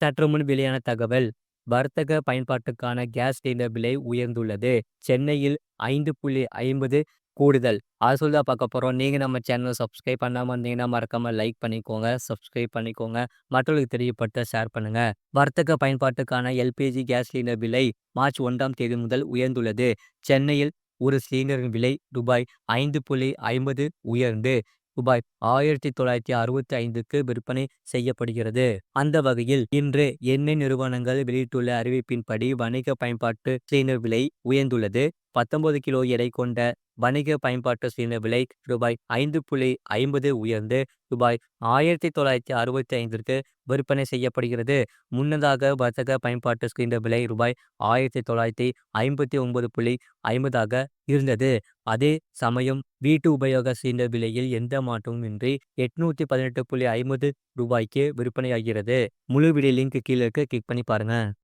சற்று முன் வெளியான தகவல். வர்த்தக பயன்பாட்டுக்கான கேஸ் சிலிண்டர் விலை உயர்ந்துள்ளது. சென்னையில் 5.50 கூடுதல். அது சொல்லி தான் பார்க்க போறோம். நீங்க நம்ம சேனல சப்ஸ்கிரைப் பண்ணாம இருந்தீங்கன்னா, மறக்காம லைக் பண்ணிக்கோங்க. சப்ஸ்கிரைப் பண்ணிக்கோங்க. மற்றவர்களுக்கு தெரியப்படுத்த ஷேர் பண்ணுங்க. வர்த்தக பயன்பாட்டுக்கான எல்பிஜி கேஸ் சிலிண்டர் விலை மார்ச் 1ஆம் தேதி முதல் உயர்ந்துள்ளது. சென்னையில் ஒரு சிலிண்டரின் விலை ரூபாய் 5.50 உயர்ந்து ரூபாய் 1965க்கு விற்பனை செய்யப்படுகிறது. அந்த வகையில் இன்று எண்ணெய் நிறுவனங்கள் வெளியிட்டுள்ள அறிவிப்பின்படி வணிக பயன்பாட்டு சிலிண்டர் விலை உயர்ந்துள்ளது. 19 கிலோ எடை கொண்ட வணிக பயன்பாட்டு சிலிண்டர் விலை ரூபாய் 5.50 உயர்ந்து ரூபாய் 1965ற்கு விற்பனை செய்யப்படுகிறது. முன்னதாக வர்த்தக பயன்பாட்டு சிலிண்டர் விலை ரூபாய் 1959.50 இருந்தது. அதே சமயம் வீட்டு உபயோக சிலிண்டர் விலையில் எந்த மாற்றமும் இன்றி 818.50 ரூபாய்க்கு விற்பனையாகிறது. முழு வீடியோ லிங்க் கீழே இருக்கு. கிளிக் பண்ணி பாருங்க.